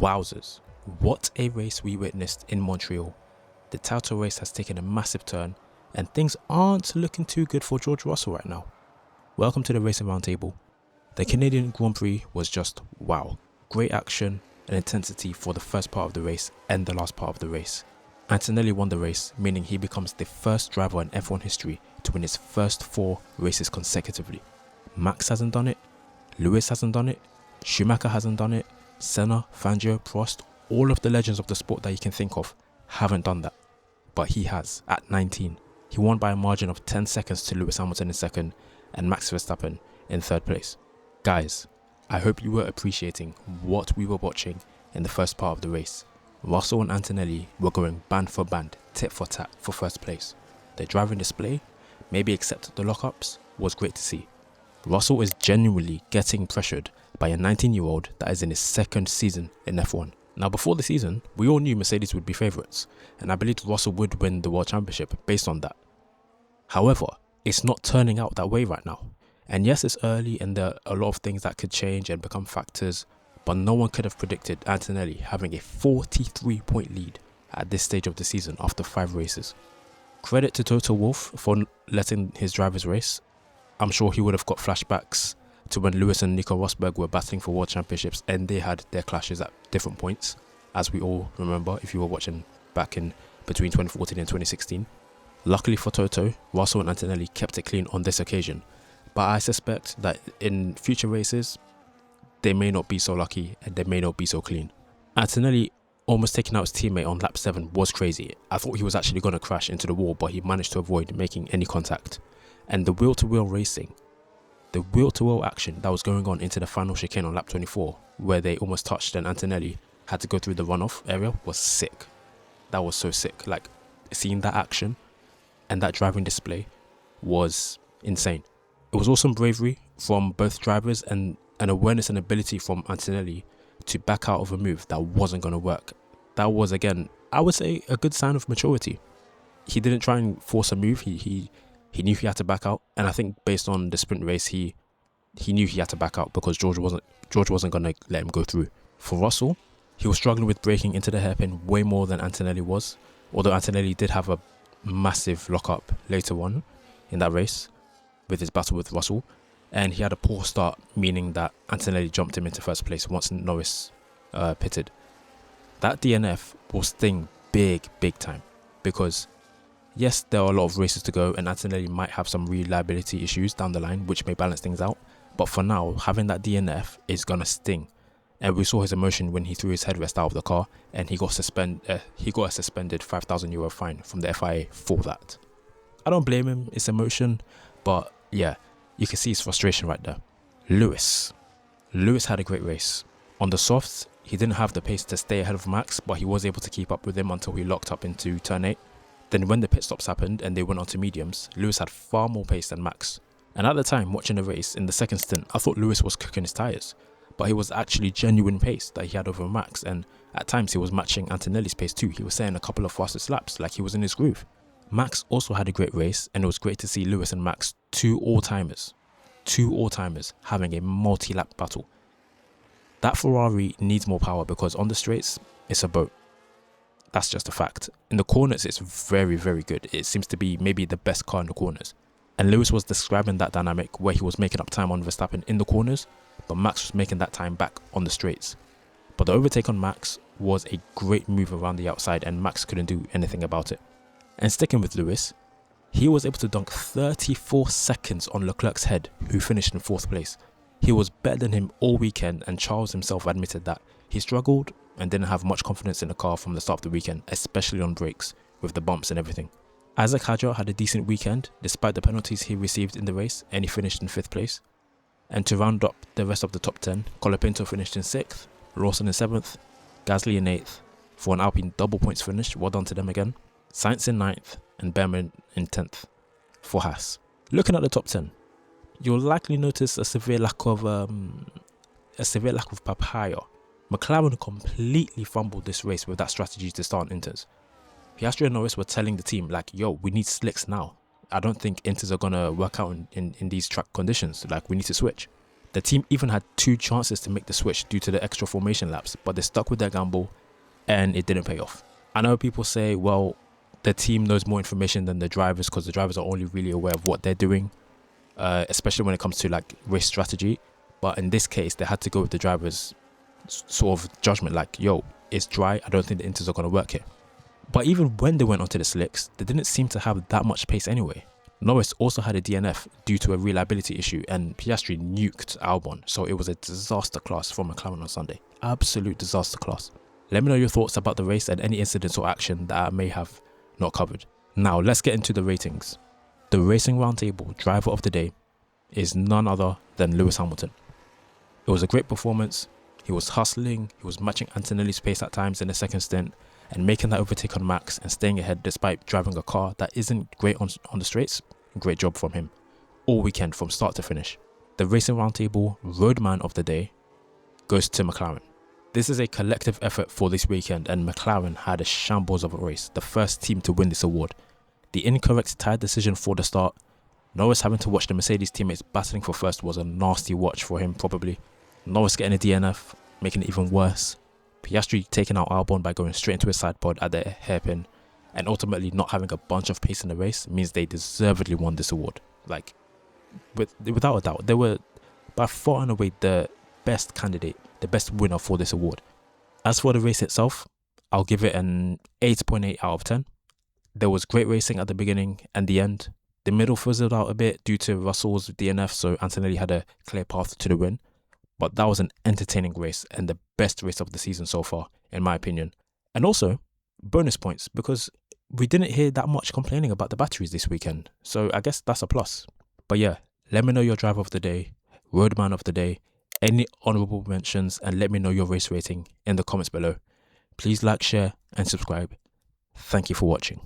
Wowzers, what a race we witnessed in Montreal. The title race has taken a massive turn and things aren't looking too good for George Russell right now. Welcome to the Racing Roundtable. The Canadian Grand Prix was just wow. Great action and intensity for the first part of the race and the last part of the race. Antonelli won the race, meaning he becomes the first driver in F1 history to win his first 4 races consecutively. Max hasn't done it, Lewis hasn't done it, Schumacher hasn't done it, Senna, Fangio, Prost, all of the legends of the sport that you can think of haven't done that. But he has, at 19. He won by a margin of 10 seconds to Lewis Hamilton in second and Max Verstappen in third place. Guys, I hope you were appreciating what we were watching in the first part of the race. Russell and Antonelli were going band for band, tit for tat for first place. Their driving display, maybe except the lockups, was great to see. Russell is genuinely getting pressured by a 19-year-old that is in his second season in F1. Now before the season, we all knew Mercedes would be favourites, and I believed Russell would win the World Championship based on that. However, it's not turning out that way right now. And yes, it's early and there are a lot of things that could change and become factors, but no one could have predicted Antonelli having a 43-point lead at this stage of the season after 5 races. Credit to Toto Wolff for letting his drivers race. I'm sure he would have got flashbacks to when Lewis and Nico Rosberg were battling for world championships and they had their clashes at different points, as we all remember if you were watching back in between 2014 and 2016. Luckily for Toto, Russell and Antonelli kept it clean on this occasion, but I suspect that in future races, they may not be so lucky and they may not be so clean. Antonelli almost taking out his teammate on lap 7 was crazy. I thought he was actually going to crash into the wall, but he managed to avoid making any contact. And the wheel-to-wheel racing, the wheel-to-wheel action that was going on into the final chicane on lap 24, where they almost touched and Antonelli had to go through the runoff area, was sick. That was so sick. Like, seeing that action and that driving display was insane. It was awesome bravery from both drivers and an awareness and ability from Antonelli to back out of a move that wasn't going to work. That was, again, I would say a good sign of maturity. He didn't try and force a move. He knew he had to back out, and I think based on the sprint race, he knew he had to back out because George wasn't going to let him go through. For Russell, he was struggling with braking into the hairpin way more than Antonelli was, although Antonelli did have a massive lockup later on in that race with his battle with Russell, and he had a poor start, meaning that Antonelli jumped him into first place once Norris pitted. That DNF will sting big time because yes, there are a lot of races to go and Antonelli might have some reliability issues down the line which may balance things out, but for now, having that DNF is gonna sting. And we saw his emotion when he threw his headrest out of the car and he got a suspended €5,000 fine from the FIA for that. I don't blame him, it's emotion, but yeah, you can see his frustration right there. Lewis had a great race. On the softs, he didn't have the pace to stay ahead of Max, but he was able to keep up with him until he locked up into turn 8. Then when the pit stops happened and they went on to mediums, Lewis had far more pace than Max. And at the time, watching the race, in the second stint, I thought Lewis was cooking his tyres. But he was actually genuine pace that he had over Max, and at times he was matching Antonelli's pace too. He was saying a couple of fastest laps, like he was in his groove. Max also had a great race, and it was great to see Lewis and Max, two all-timers having a multi-lap battle. That Ferrari needs more power because on the straights, it's a boat. That's just a fact. In the corners, it's very good. It seems to be maybe the best car in the corners. And Lewis was describing that dynamic where he was making up time on Verstappen in the corners, but Max was making that time back on the straights. But the overtake on Max was a great move around the outside and Max couldn't do anything about it. And sticking with Lewis, he was able to dunk 34 seconds on Leclerc's head, who finished in 4th place. He was better than him all weekend, and Charles himself admitted that he struggled and didn't have much confidence in the car from the start of the weekend, especially on brakes with the bumps and everything. Isaac Hadjar had a decent weekend despite the penalties he received in the race, and he finished in 5th place. And to round up the rest of the top 10, Colapinto finished in 6th, Lawson in 7th, Gasly in 8th, for an Alpine double points finish, well done to them again, Sainz in 9th, and Behrman in 10th for Haas. Looking at the top 10, you'll likely notice a severe lack of papaya. McLaren completely fumbled this race with that strategy to start on Inters. Piastri and Norris were telling the team like, yo, we need slicks now. I don't think Inters are going to work out in these track conditions. Like, we need to switch. The team even had 2 chances to make the switch due to the extra formation laps, but they stuck with their gamble and it didn't pay off. I know people say, well, the team knows more information than the drivers because the drivers are only really aware of what they're doing, especially when it comes to like race strategy. But in this case, they had to go with the drivers' sort of judgment, like, yo, it's dry, I don't think the inters are going to work here. But even when they went onto the slicks, they didn't seem to have that much pace anyway. Norris also had a DNF due to a reliability issue, and Piastri nuked Albon, so it was a disaster class for McLaren on Sunday. Absolute disaster class. Let me know your thoughts about the race and any incidents or action that I may have not covered. Now let's get into the ratings. The Racing Roundtable driver of the day is none other than Lewis Hamilton. It was a great performance. He was hustling, he was matching Antonelli's pace at times in the second stint and making that overtake on Max and staying ahead despite driving a car that isn't great on the straights. Great job from him all weekend from start to finish. The Racing Roundtable Roadman of the day goes to McLaren. This is a collective effort for this weekend and McLaren had a shambles of a race, the first team to win this award. The incorrect tyre decision for the start, Norris having to watch the Mercedes teammates battling for first was a nasty watch for him probably. Norris getting a DNF, making it even worse. Piastri taking out Albon by going straight into his side pod at the hairpin, and ultimately not having a bunch of pace in the race means they deservedly won this award. Like, without a doubt, they were by far and away the best candidate, the best winner for this award. As for the race itself, I'll give it an 8.8 out of 10. There was great racing at the beginning and the end. The middle fizzled out a bit due to Russell's DNF, so Antonelli had a clear path to the win. But that was an entertaining race and the best race of the season so far, in my opinion. And also, bonus points, because we didn't hear that much complaining about the batteries this weekend. So I guess that's a plus. But yeah, let me know your driver of the day, roadman of the day, any honourable mentions, and let me know your race rating in the comments below. Please like, share, and subscribe. Thank you for watching.